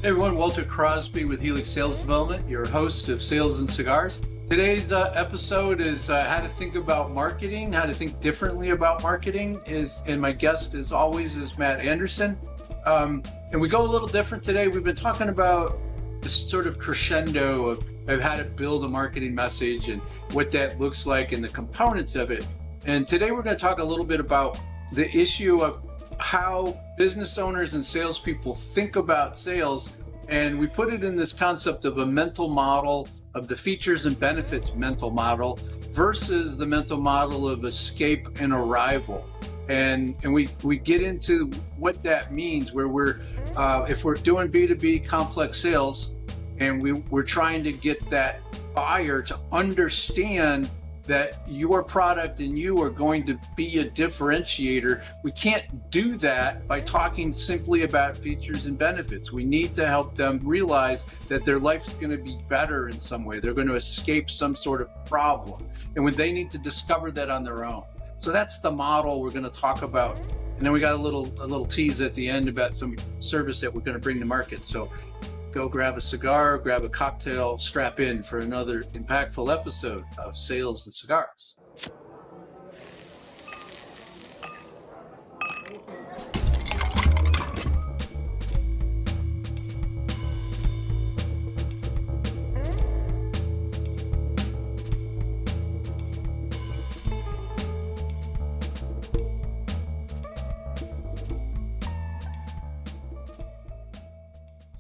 Hey everyone, Walter Crosby with Helix Sales Development, your host of Sales and Cigars. Today's episode is how to think about marketing, how to think differently about marketing. And my guest, as always, is Matt Anderson. And we go a little different today. We've been talking about this sort of crescendo of how to build a marketing message and what that looks like and the components of it. And today we're going to talk a little bit about the issue of how business owners and salespeople think about sales. And we put it in this concept of a mental model of the features and benefits mental model versus the mental model of escape and arrival. And we get into what that means, where we're if we're doing B2B complex sales and we're trying to get that buyer to understand that your product and you are going to be a differentiator. We can't do that by talking simply about features and benefits. We need to help them realize that their life's going to be better in some way. They're going to escape some sort of problem. And when they need to discover that on their own. So that's the model we're going to talk about. And then we got a little tease at the end about some service that we're going to bring to market. So go grab a cigar, grab a cocktail, strap in for another impactful episode of Sales and Cigars.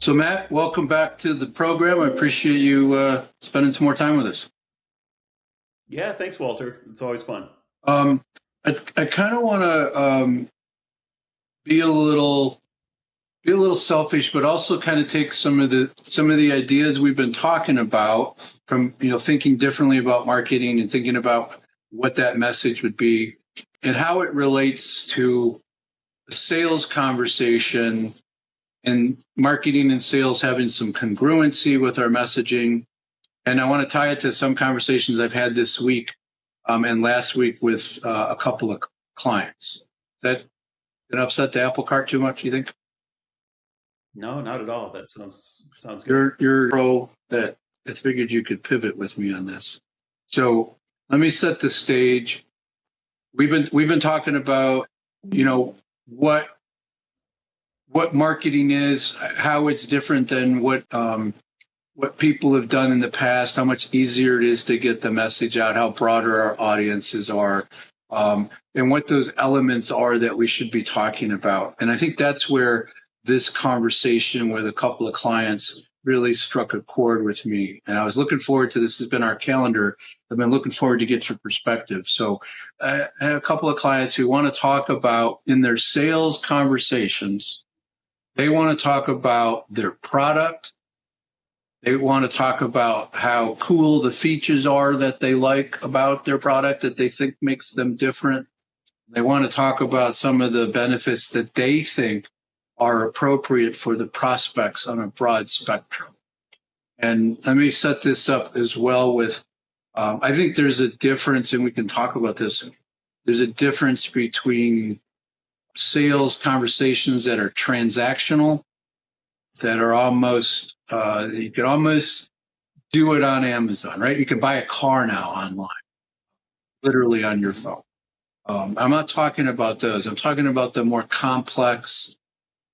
So Matt, welcome back to the program. I appreciate you spending some more time with us. Yeah, thanks, Walter. It's always fun. I kind of want to be a little selfish, but also kind of take some of the ideas we've been talking about from thinking differently about marketing and thinking about what that message would be and how it relates to the sales conversation. And marketing and sales having some congruency with our messaging. And I want to tie it to some conversations I've had this week and last week with a couple of clients. Did that upset the apple cart too much, you think? No, not at all. That sounds good. You're a pro that I figured you could pivot with me on this. So let me set the stage. We've been talking about, what marketing is, how it's different than what people have done in the past, how much easier it is to get the message out, how broader our audiences are, and what those elements are that we should be talking about. And I think that's where this conversation with a couple of clients really struck a chord with me. And I was looking forward to this. Has been our calendar. I've been looking forward to get your perspective. So I have a couple of clients who want to talk about in their sales conversations. They want to talk about their product. They want to talk about how cool the features are that they like about their product that they think makes them different. They want to talk about some of the benefits that they think are appropriate for the prospects on a broad spectrum. And let me set this up as well with, I think there's a difference, and we can talk about this. There's a difference between sales conversations that are transactional, that are almost, you can almost do it on Amazon, right? You can buy a car now online, literally on your phone. I'm not talking about those. I'm talking about the more complex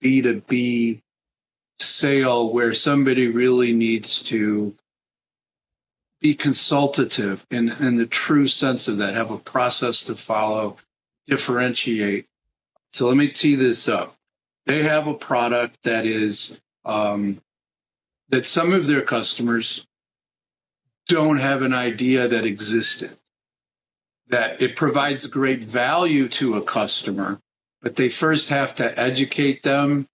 B2B sale where somebody really needs to be consultative in the true sense of that, have a process to follow, differentiate. So let me tee this up. They have a product that is that some of their customers don't have an idea that existed, that it provides great value to a customer, but they first have to educate them,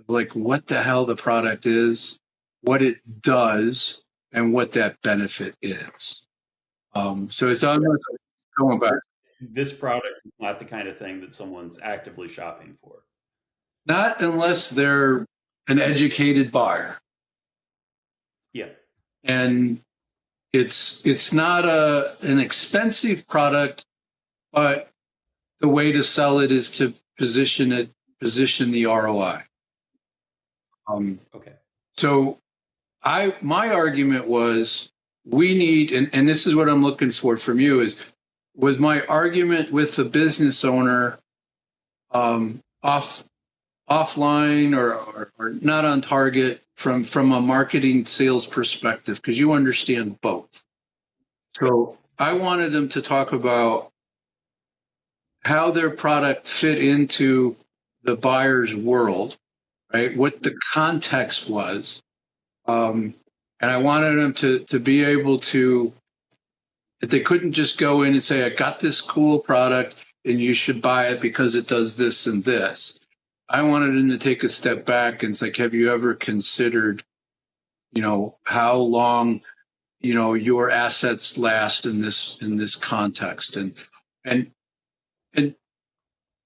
like what the hell the product is, what it does, and what that benefit is. So it's almost going back. This product is not the kind of thing that someone's actively shopping for. Not unless they're an educated buyer. Yeah. And it's not an expensive product, but the way to sell it is to position the ROI. Okay. So my argument was we need, and this is what I'm looking for from you was my argument with the business owner offline or not on target from a marketing sales perspective because you understand both. So I wanted them to talk about how their product fit into the buyer's world, right? What the context was. And I wanted them to be able to, that they couldn't just go in and say, I got this cool product and you should buy it because it does this and this. I wanted them to take a step back and say, have you ever considered, how long, your assets last in this context and and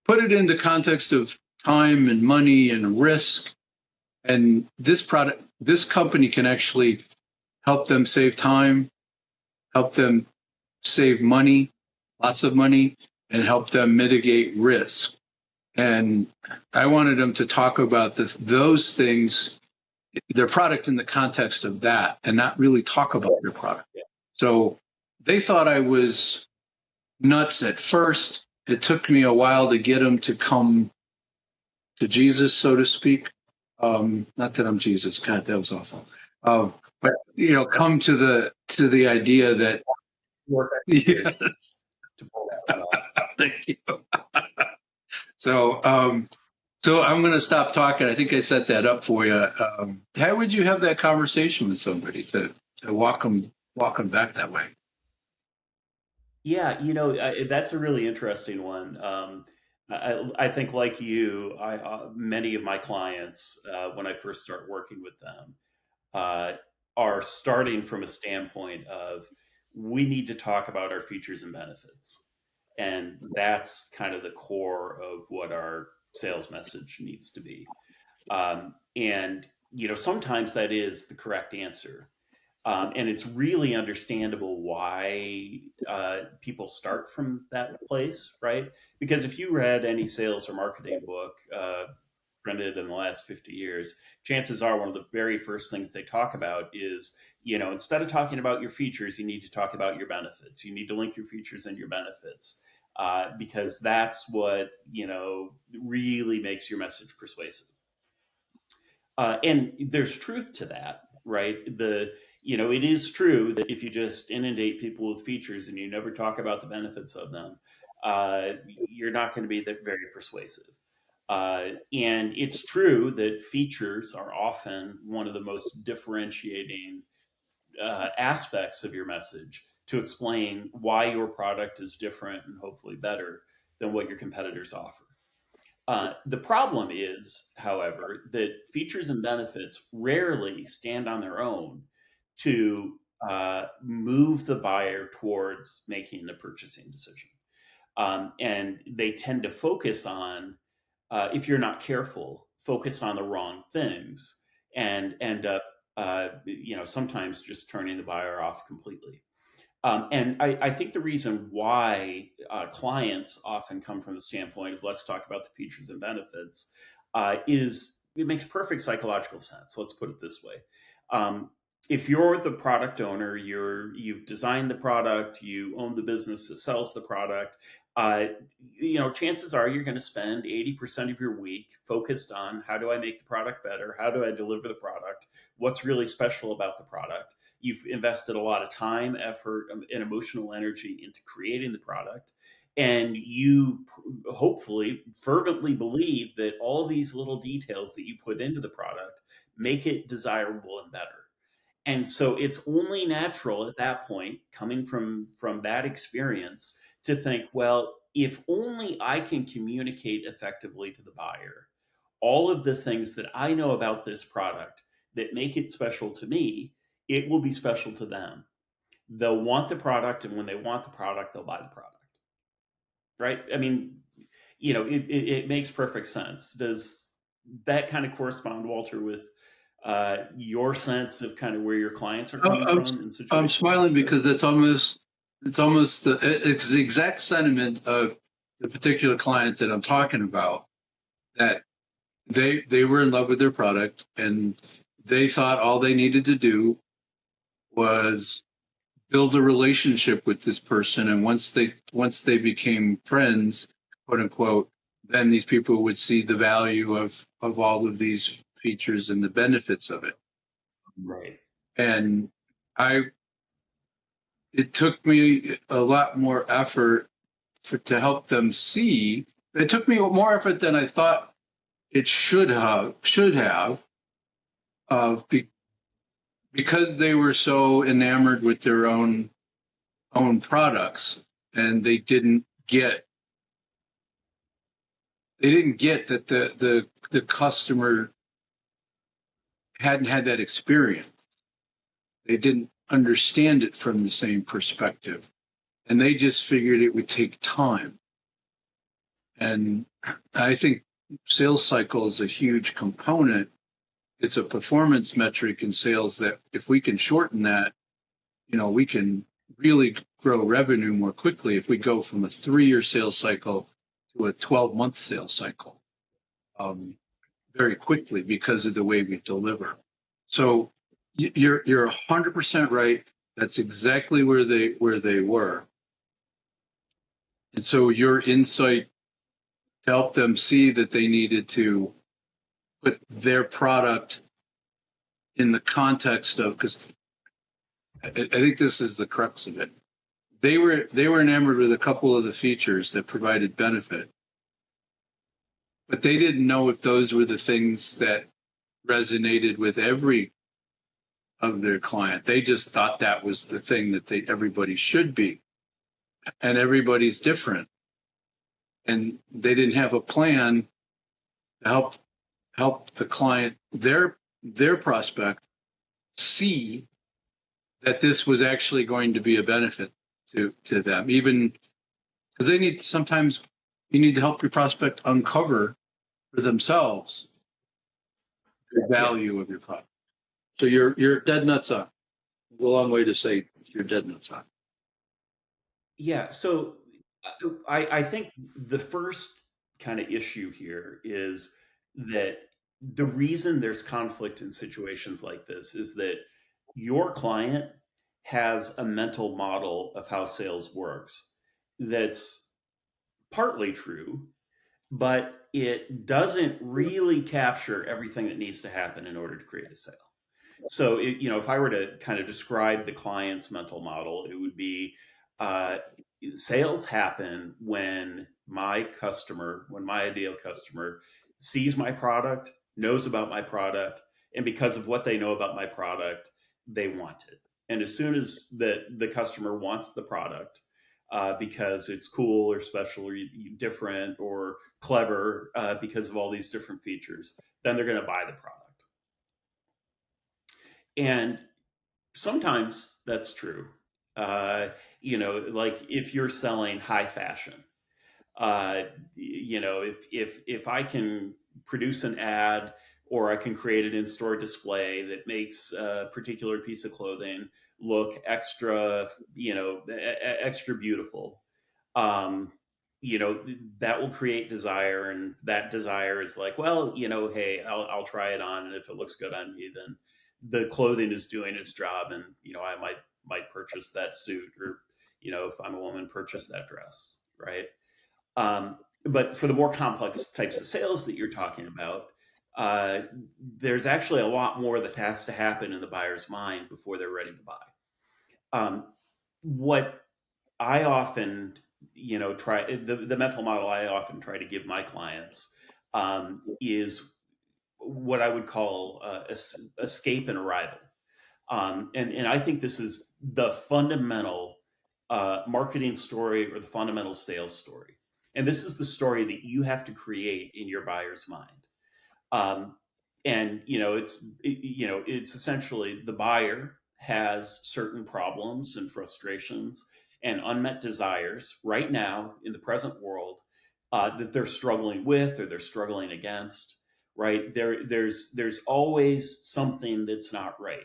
put it in the context of time and money and risk. And this company can actually help them save time, help them save money, lots of money, and help them mitigate risk. And I wanted them to talk about those things, their product in the context of that, and not really talk about their product. So they thought I was nuts at first. It took me a while to get them to come to Jesus, so to speak. Not that I'm Jesus. God, that was awful. But come to the idea that yes. To pull that one off. Thank you. So I'm going to stop talking. I think I set that up for you. How would you have that conversation with somebody to walk them back that way? Yeah, that's a really interesting one. I think, like you, many of my clients, when I first start working with them, uh, are starting from a standpoint of we need to talk about our features and benefits. And that's kind of the core of what our sales message needs to be. And, sometimes that is the correct answer. And it's really understandable why people start from that place, right? Because if you read any sales or marketing book printed in the last 50 years, chances are one of the very first things they talk about is, instead of talking about your features, you need to talk about your benefits. You need to link your features and your benefits because that's what, really makes your message persuasive. And there's truth to that, right? It is true that if you just inundate people with features and you never talk about the benefits of them, you're not going to be that very persuasive. And it's true that features are often one of the most differentiating aspects of your message to explain why your product is different and hopefully better than what your competitors offer. The problem is, however, that features and benefits rarely stand on their own to move the buyer towards making the purchasing decision. And they tend to focus on, if you're not careful, focus on the wrong things and end up, sometimes just turning the buyer off completely. And I think the reason why clients often come from the standpoint of let's talk about the features and benefits is it makes perfect psychological sense. Let's put it this way. If you're the product owner, you've designed the product, you own the business that sells the product, uh, chances are you're going to spend 80% of your week focused on how do I make the product better? How do I deliver the product? What's really special about the product? You've invested a lot of time, effort, and emotional energy into creating the product. And you hopefully fervently believe that all these little details that you put into the product make it desirable and better. And so it's only natural at that point, coming from that experience, to think, well, if only I can communicate effectively to the buyer all of the things that I know about this product that make it special to me, it will be special to them. They'll want the product, and when they want the product, they'll buy the product. Right? I mean, it makes perfect sense. Does that kind of correspond, Walter, with your sense of kind of where your clients are coming I'm, from in situations? I'm smiling because it's the exact sentiment of the particular client that I'm talking about, that they were in love with their product and they thought all they needed to do was build a relationship with this person, and once they became friends, quote unquote, then these people would see the value of all of these features and the benefits of it. Right. And I it took me a lot more effort to help them see. It took me more effort than I thought it should have of because they were so enamored with their own products, and they didn't get that the customer hadn't had that experience. They didn't understand it from the same perspective, and they just figured it would take time. And I think sales cycle is a huge component. It's a performance metric in sales that if we can shorten that, we can really grow revenue more quickly if we go from a 3-year sales cycle to a 12-month sales cycle, very quickly because of the way we deliver. So you're 100% right. That's exactly where they were. And so your insight to help them see that they needed to put their product in the context of, because I think this is the crux of it. They were enamored with a couple of the features that provided benefit, but they didn't know if those were the things that resonated with every of their client. They just thought that was the thing that everybody should be, and everybody's different, and they didn't have a plan to help the client, their prospect, see that this was actually going to be a benefit to them, even because sometimes you need to help your prospect uncover for themselves the Yeah. value of your product. So you're dead nuts on. It's a long way to say you're dead nuts on. Yeah. So I think the first kind of issue here is that the reason there's conflict in situations like this is that your client has a mental model of how sales works that's partly true, but it doesn't really capture everything that needs to happen in order to create a sale. So, if I were to kind of describe the client's mental model, it would be uh, sales happen when my ideal customer sees my product, knows about my product, and because of what they know about my product, they want it. And as soon as the customer wants the product, because it's cool or special or different or clever, because of all these different features, then they're going to buy the product. And sometimes that's true. Like if you're selling high fashion, if I can produce an ad or I can create an in-store display that makes a particular piece of clothing look extra, extra beautiful, um, that will create desire, and that desire is like, well, hey, I'll try it on, and if it looks good on me, then the clothing is doing its job, and I might purchase that suit, or if I'm a woman, purchase that dress, right? But for the more complex types of sales that you're talking about, uh, there's actually a lot more that has to happen in the buyer's mind before they're ready to buy. What I often, try the mental model I often try to give my clients is what I would call escape and arrival. And I think this is the fundamental marketing story or the fundamental sales story. And this is the story that you have to create in your buyer's mind. Um, and it's essentially the buyer has certain problems and frustrations and unmet desires right now in the present world, that they're struggling with or they're struggling against. Right there's always something that's not right,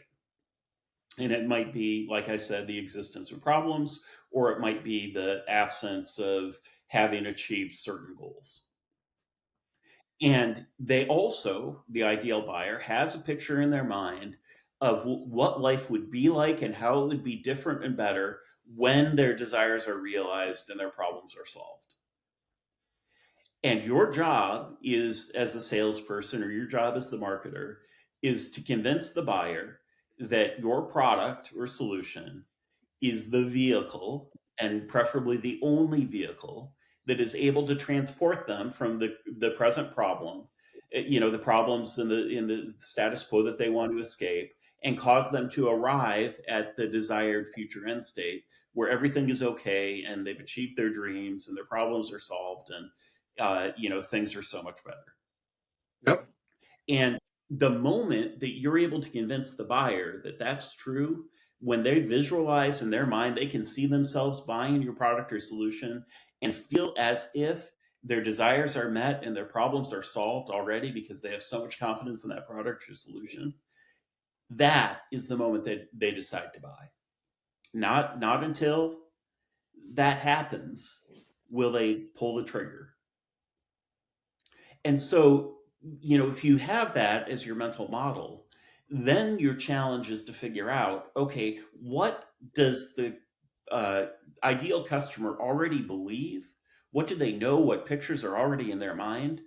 and it might be, like I said, the existence of problems, or it might be the absence of having achieved certain goals. And they also, the ideal buyer, has a picture in their mind of what life would be like and how it would be different and better when their desires are realized and their problems are solved. And your job is, as the salesperson, or your job as the marketer, is to convince the buyer that your product or solution is the vehicle, and preferably the only vehicle, that is able to transport them from the present problem, the problems in the status quo that they want to escape, and cause them to arrive at the desired future end state where everything is okay and they've achieved their dreams and their problems are solved, and things are so much better. Yep. And the moment that you're able to convince the buyer that that's true, when they visualize in their mind, they can see themselves buying your product or solution and feel as if their desires are met and their problems are solved already because they have so much confidence in that product or solution. That is the moment that they decide to buy. Not until that happens will they pull the trigger. And so, if you have that as your mental model, then your challenge is to figure out, okay, what does the uh, ideal customer already believe? What do they know? What pictures are already in their mind?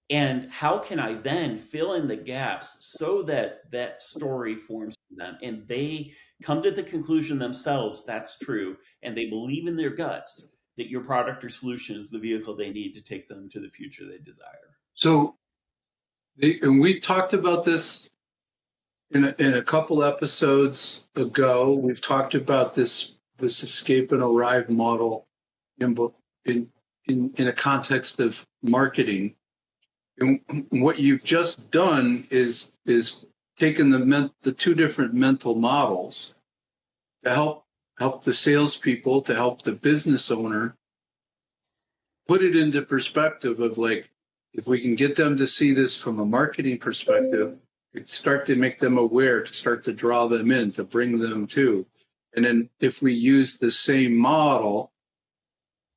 And how can I then fill in the gaps so that that story forms for them and they come to the conclusion themselves that's true, and they believe in their guts that your product or solution is the vehicle they need to take them to the future they desire? So, and we talked about this in a couple episodes ago. We've talked about this escape and arrive model in in in a context of marketing. And what you've just done is taken the two different mental models to help the salespeople, to help the business owner put it into perspective of, like, if we can get them to see this from a marketing perspective, it start to make them aware, to start to draw them in, to bring them to. And then if we use the same model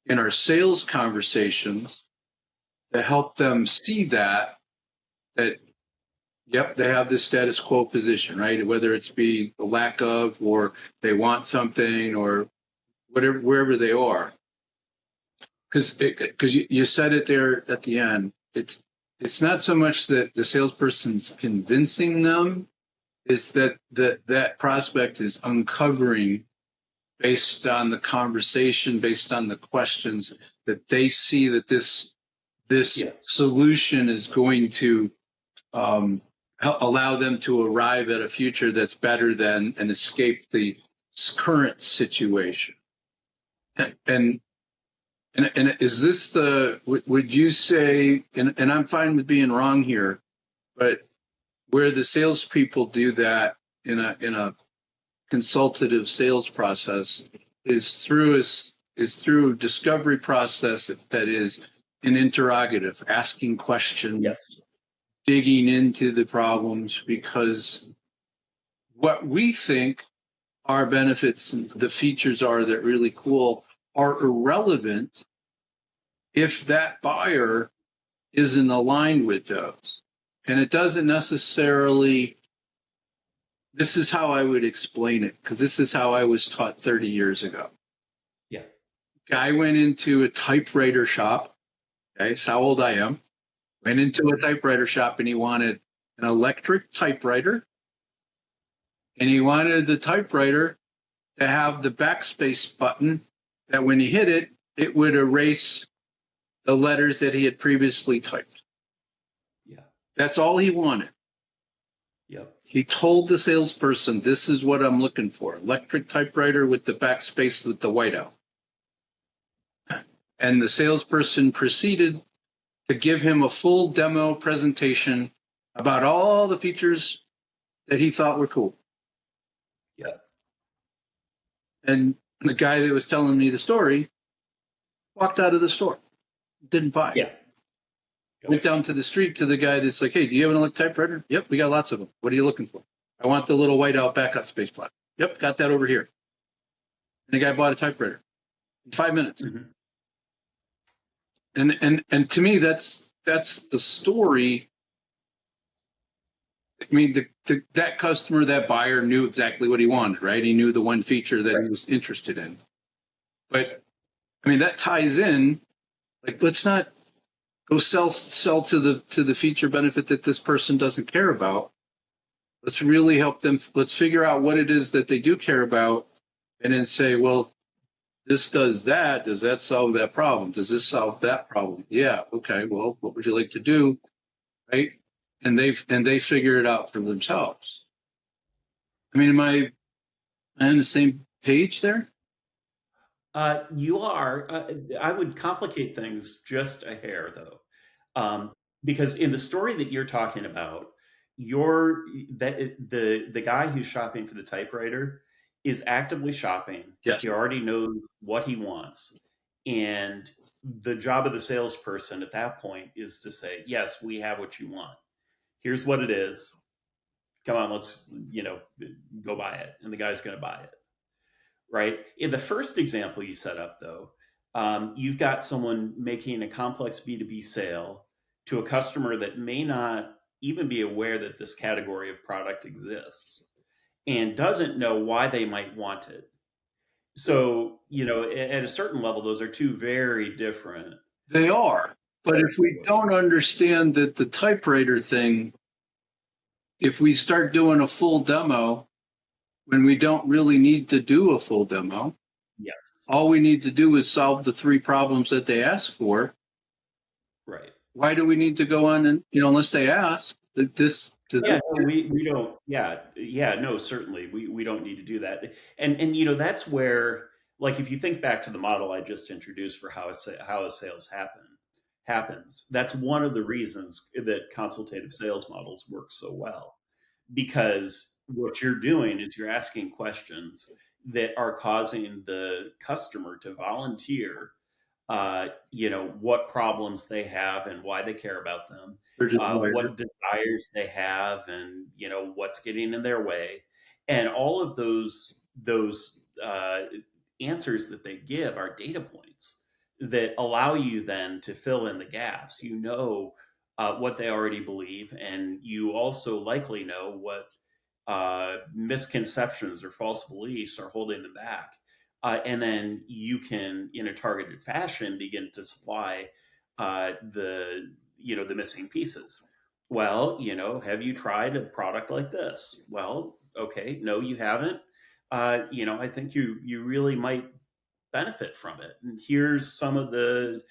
in our sales conversations to help them see that yep, they have this status quo position, right? Whether it's be the lack of, or they want something, or whatever, wherever they are. Because you said it there at the end. It's not so much that the salesperson's convincing them, it's that that prospect is uncovering, based on the conversation, based on the questions, that they see that this Yeah. solution is going to allow them to arrive at a future that's better than, and escape the current situation. And and is this would you say, and I'm fine with being wrong here, but where the salespeople do that in a consultative sales process is through discovery process, that is an interrogative, asking questions, Yes. digging into the problems, because what we think our benefits and the features are that really cool are irrelevant if that buyer isn't aligned with those. And it doesn't necessarily, this is how I would explain it, because this is how I was taught 30 years ago. Yeah. Guy went into a typewriter shop. Okay, that's how old I am. Went into a typewriter shop and he wanted an electric typewriter, and he wanted the typewriter to have the backspace button that when he hit it, it would erase the letters that he had previously typed. Yeah. That's all he wanted. Yep. He told the salesperson, "This is what I'm looking for: electric typewriter with the backspace with the whiteout." And the salesperson proceeded to give him a full demo presentation about all the features that he thought were cool. Yep. And the guy that was telling me the story walked out of the store, didn't buy. Yeah. Went down to the street to the guy that's like, "Hey, do you have an electric typewriter?" "Yep, we got lots of them. What are you looking for?" "I want the little whiteout backup space plot." "Yep, got that over here." And the guy bought a typewriter in 5 minutes. Mm-hmm. And to me, that's that's the story. I mean, that customer, that buyer knew exactly what he wanted, right? He knew the one feature that he was interested in. But I mean, that ties in. Like, let's not go sell to the feature benefit that this person doesn't care about. Let's really help them. Let's figure out what it is that they do care about, and then say, well, this does that. Does that solve that problem? Does this solve that problem? Yeah. Okay. Well, what would you like to do? Right. And they figure it out for themselves. I mean, am I on the same page there? You are. I would complicate things just a hair, though, because in the story that you're talking about, you're that the guy who's shopping for the typewriter is actively shopping. Yes. He already knows what he wants, and the job of the salesperson at that point is to say, "Yes, we have what you want. Here's what it is. Come on, let's go buy it," and the guy's going to buy it, right? In the first example you set up, though, you've got someone making a complex B2B sale to a customer that may not even be aware that this category of product exists and doesn't know why they might want it. So, at a certain level, those are two very different They are. But if we situations. don't understand that the typewriter thing, if we start doing a full demo when we don't really need to do a full demo, Yeah, all we need to do is solve the three problems that they ask for. right. Why do we need to go on and, unless they ask that this, Yeah, no, we don't. Yeah, yeah, no, certainly we don't need to do that. And that's where, like, if you think back to the model I just introduced for how a sales happens, that's one of the reasons that consultative sales models work so well, because what you're doing is you're asking questions that are causing the customer to volunteer, what problems they have and why they care about them, their what desire. desires they have, and what's getting in their way, and all of those answers that they give are data points that allow you then to fill in the gaps. What they already believe, and you also likely know what misconceptions or false beliefs are holding them back. And then you can, in a targeted fashion, begin to supply the missing pieces. Well, have you tried a product like this? Well, okay, no, you haven't. I think you really might benefit from it. And here's some of the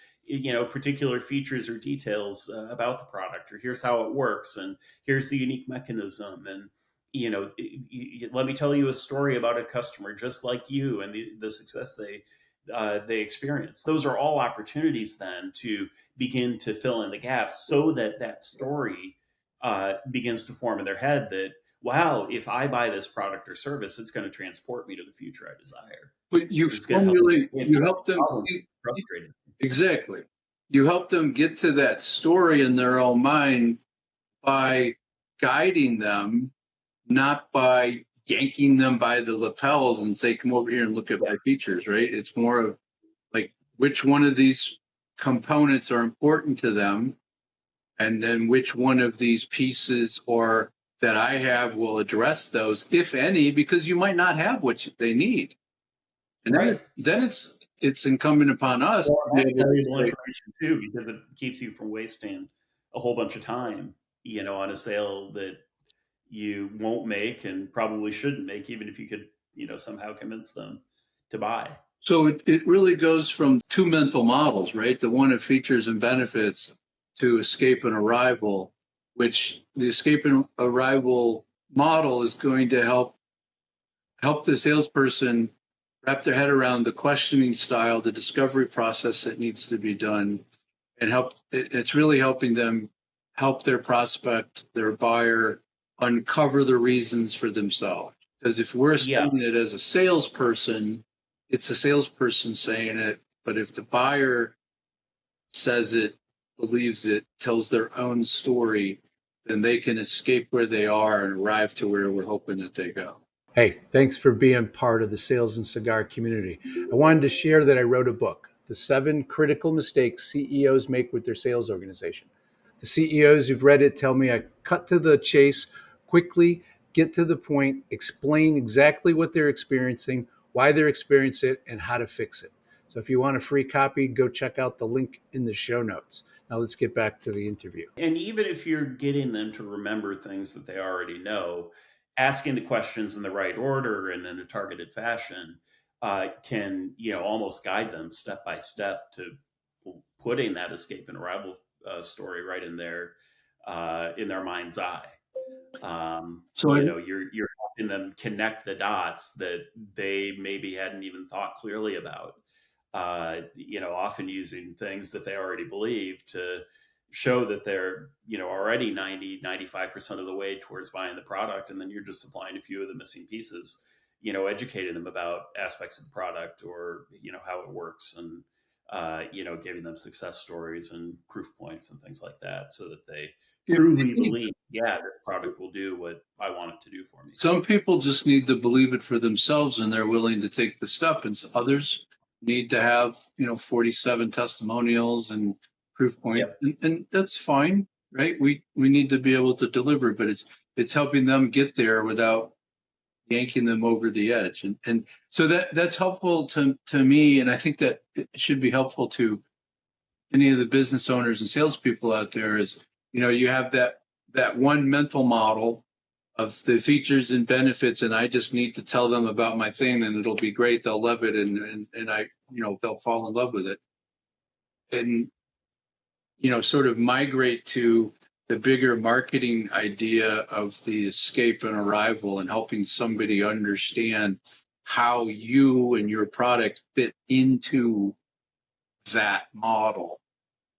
particular features or details about the product, or here's how it works, and here's the unique mechanism. And let me tell you a story about a customer just like you and the success they experience. Those are all opportunities then to begin to fill in the gaps, so that that story begins to form in their head that, wow, if I buy this product or service, it's going to transport me to the future I desire. But you It's going to help me formulate, understand you help them problems see, frustrated. exactly. You help them get to that story in their own mind by guiding them, not by yanking them by the lapels and say, come over here and look at Yeah, my features, right? It's more of like which one of these components are important to them, and then which one of these pieces or that I have will address those, if any, because you might not have what they need. And right. then it's incumbent upon us Well, to be that's able to valuable say, information too, because it keeps you from wasting a whole bunch of time, on a sale that you won't make and probably shouldn't make, even if you could, somehow convince them to buy. so it really goes from two mental models, right? The one of features and benefits to escape and arrival, which the escape and arrival model is going to help the salesperson wrap their head around the questioning style, the discovery process that needs to be done, and it's really helping them help their prospect, their buyer, uncover the reasons for themselves. Because if we're Yeah, saying it as a salesperson, it's a salesperson saying it. But if the buyer says it, believes it, tells their own story, then they can escape where they are and arrive to where we're hoping that they go. Hey, thanks for being part of the Sales and Cigar community. I wanted to share that I wrote a book, The 7 Critical Mistakes CEOs Make with Their Sales Organization. The CEOs who've read it tell me I cut to the chase quickly, get to the point, explain exactly what they're experiencing, why they're experiencing it, and how to fix it. So if you want a free copy, go check out the link in the show notes. Now let's get back to the interview. And even if you're getting them to remember things that they already know, asking the questions in the right order and in a targeted fashion can, almost guide them step by step to putting that escape and arrival story right in their mind's eye. So I, You're helping them connect the dots that they maybe hadn't even thought clearly about. Often using things that they already believe to show that they're, already 95% of the way towards buying the product. And then you're just supplying a few of the missing pieces, educating them about aspects of the product or, how it works and, giving them success stories and proof points and things like that so that they truly believe, yeah, this product will do what I want it to do for me. some people just need to believe it for themselves and they're willing to take the step, and others need to have 47 testimonials and proof point, Yep. and that's fine, right? We need to be able to deliver, but it's helping them get there without yanking them over the edge, and so that's helpful to me, and I think that it should be helpful to any of the business owners and salespeople out there. Is you have that one mental model of the features and benefits, and I just need to tell them about my thing and it'll be great, they'll love it, and I they'll fall in love with it, and sort of migrate to the bigger marketing idea of the escape and arrival and helping somebody understand how you and your product fit into that model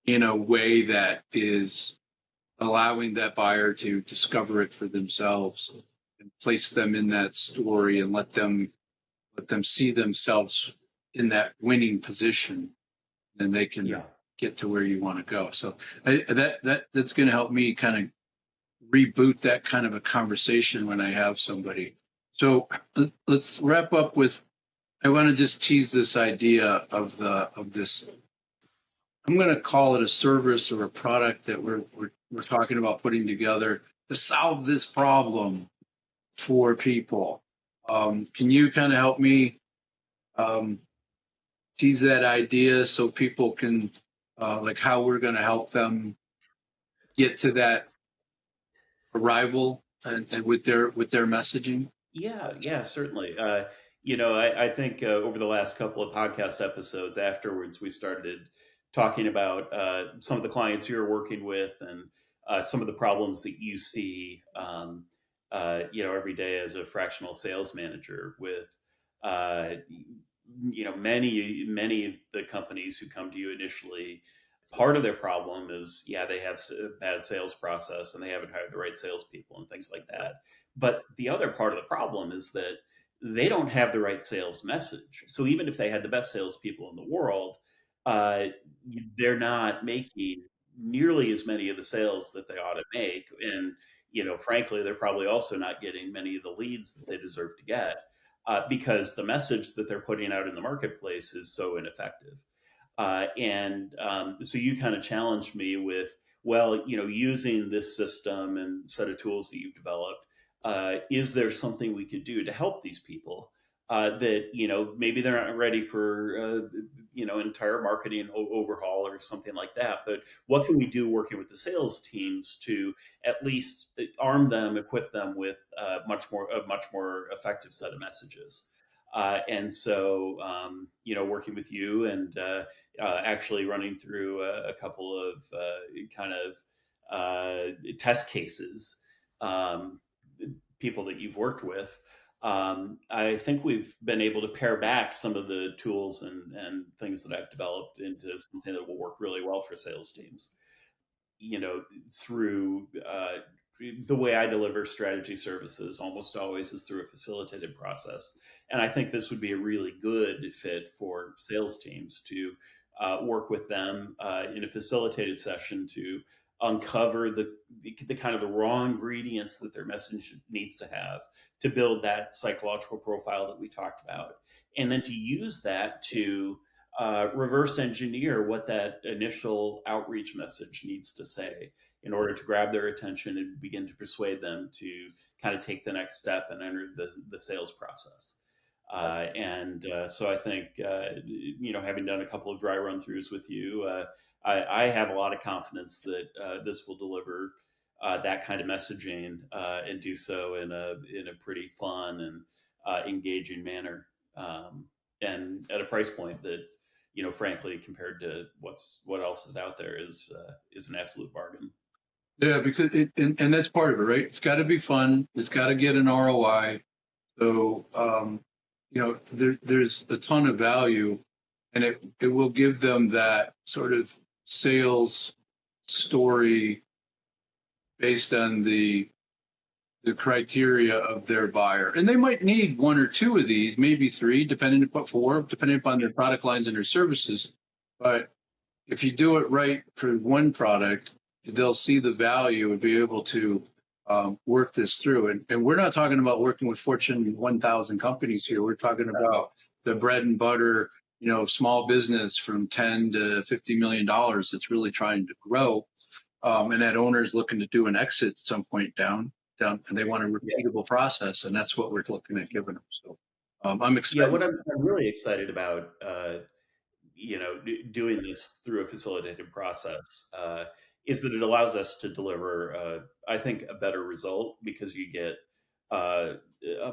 in a way that is allowing that buyer to discover it for themselves and place them in that story and let them see themselves in that winning position, then they can Yeah. get to where you want to go. So that's going to help me kind of reboot that kind of a conversation when I have somebody. So let's wrap up with, I want to just tease this idea of this. I'm going to call it a service or a product that we're talking about putting together to solve this problem for people. Can you kind of help me um, tease that idea so people can like how we're going to help them get to that arrival and with their messaging? Yeah, certainly. I think over the last couple of podcast episodes afterwards, we started talking about some of the clients you're working with and some of the problems that you see, every day as a fractional sales manager with, many of the companies who come to you initially. Part of their problem is, yeah, they have a bad sales process and they haven't hired the right salespeople and things like that. But the other part of the problem is that they don't have the right sales message. So even if they had the best salespeople in the world, uh, they're not making nearly as many of the sales that they ought to make. And, frankly, they're probably also not getting many of the leads that they deserve to get because the message that they're putting out in the marketplace is so ineffective. So you kind of challenged me with, well, using this system and set of tools that you've developed, is there something we could do to help these people that, maybe they're not ready for, an entire marketing overhaul or something like that. But what can we do working with the sales teams to at least arm them, equip them with a much more effective set of messages? Working with you and actually running through a couple of kind of test cases, um, people that you've worked with, I think we've been able to pare back some of the tools and things that I've developed into something that will work really well for sales teams. Through the way I deliver strategy services almost always is through a facilitated process. And I think this would be a really good fit for sales teams to work with them in a facilitated session to uncover the kind of the raw ingredients that their message needs to have to build that psychological profile that we talked about. And then to use that to reverse engineer what that initial outreach message needs to say in order to grab their attention and begin to persuade them to kind of take the next step and enter the sales process. So I think, having done a couple of dry run throughs with you, I have a lot of confidence that this will deliver that kind of messaging and do so in a pretty fun and engaging manner, and at a price point that, frankly, compared to what else is out there, is an absolute bargain. Yeah, because and that's part of it, right? It's got to be fun. It's got to get an ROI. So, there's a ton of value, and it will give them that sort of sales story based on the criteria of their buyer. And they might need one or two of these, maybe three, depending upon their product lines and their services. But if you do it right for one product, they'll see the value and be able to work this through. And we're not talking about working with Fortune 1000 companies here. We're talking about the bread and butter, small business from 10 to $50 million that's really trying to grow. And that owner is looking to do an exit at some point down, and they want a repeatable process. And that's what we're looking at giving them. So I'm excited. Yeah, what I'm really excited about, doing this through a facilitated process, is that it allows us to deliver, I think, a better result, because you get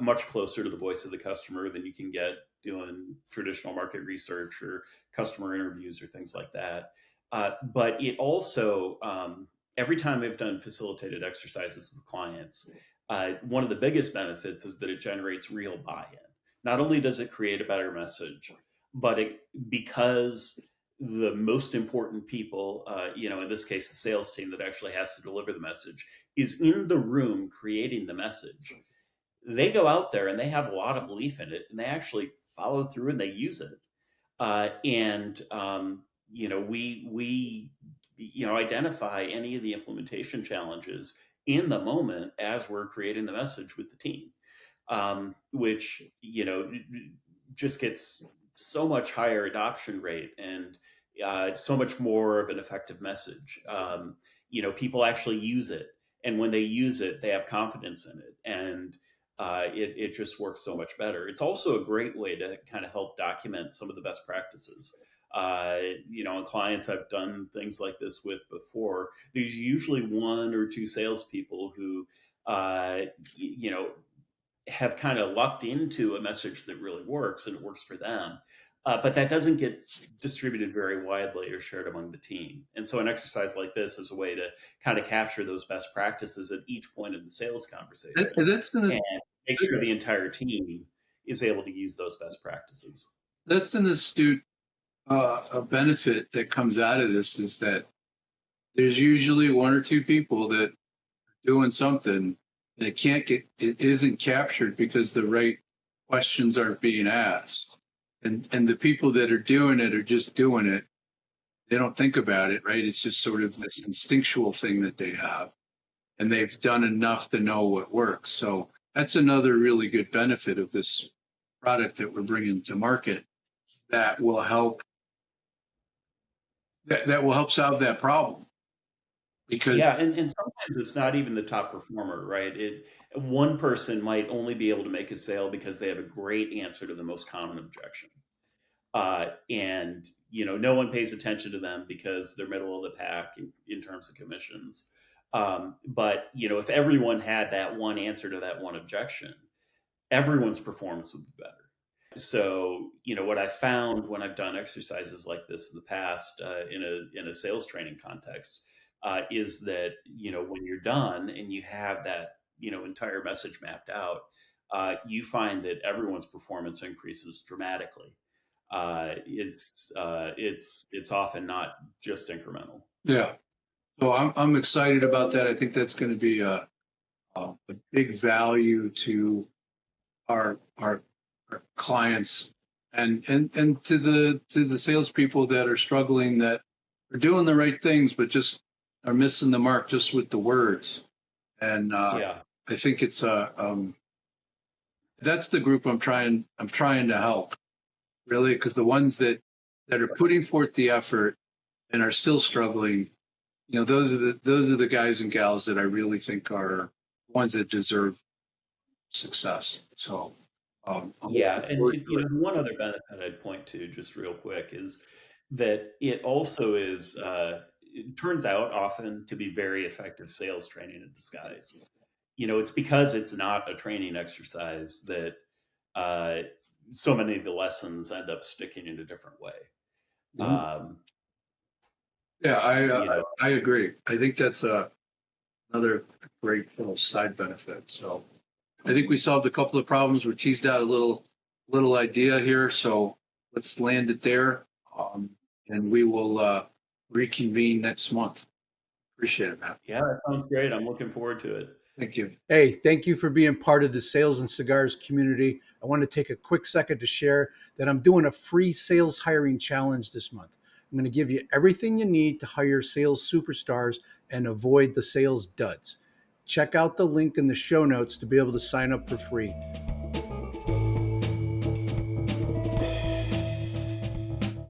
much closer to the voice of the customer than you can get doing traditional market research or customer interviews or things like that. But it also, every time I've done facilitated exercises with clients, one of the biggest benefits is that it generates real buy-in. Not only does it create a better message, but because the most important people, in this case, the sales team that actually has to deliver the message, is in the room creating the message. They go out there and they have a lot of belief in it, and they actually follow through and they use it. We identify any of the implementation challenges in the moment as we're creating the message with the team, which just gets so much higher adoption rate and so much more of an effective message. People actually use it, and when they use it, they have confidence in it, and it just works so much better. It's also a great way to kind of help document some of the best practices. And clients I've done things like this with before, there's usually one or two salespeople who, have kind of lucked into a message that really works and it works for them. But that doesn't get distributed very widely or shared among the team. And so an exercise like this is a way to kind of capture those best practices at each point in the sales conversation and make sure the entire team is able to use those best practices. That's an astute a benefit that comes out of this, is that there's usually one or two people that are doing something, and it isn't captured because the right questions aren't being asked. And the people that are doing it are just doing it. They don't think about it, right? It's just sort of this instinctual thing that they have, and they've done enough to know what works. So that's another really good benefit of this product that we're bringing to market that will help solve that problem. Because and sometimes it's not even the top performer, right? One person might only be able to make a sale because they have a great answer to the most common objection. And no one pays attention to them because they're middle of the pack in terms of commissions. But if everyone had that one answer to that one objection, everyone's performance would be better. So, what I found when I've done exercises like this in the past, in a sales training context, is that when you're done and you have that entire message mapped out, you find that everyone's performance increases dramatically. It's often not just incremental. Yeah, so I'm excited about that. I think that's going to be a big value to our clients and to the salespeople that are struggling, that are doing the right things but just are missing the mark just with the words. And I think it's that's the group I'm trying to help, really, because the ones that are putting forth the effort and are still struggling, those are the guys and gals that I really think are ones that deserve success. So I'm Yeah, looking and forward to it. one other benefit I'd point to just real quick is that it also is it turns out often to be very effective sales training in disguise. It's because it's not a training exercise that uh, so many of the lessons end up sticking in a different way. Mhm. Um, Yeah, you know, I agree. I think that's another great little side benefit. So I think we solved a couple of problems. We teased out a little idea here. So let's land it there, and we will reconvene next month. Appreciate it, Matt. yeah, that sounds great. I'm looking forward to it. Thank you. Hey, thank you for being part of the Sales and Cigars community. I want to take a quick second to share that I'm doing a free sales hiring challenge this month. I'm going to give you everything you need to hire sales superstars and avoid the sales duds. Check out the link in the show notes to be able to sign up for free.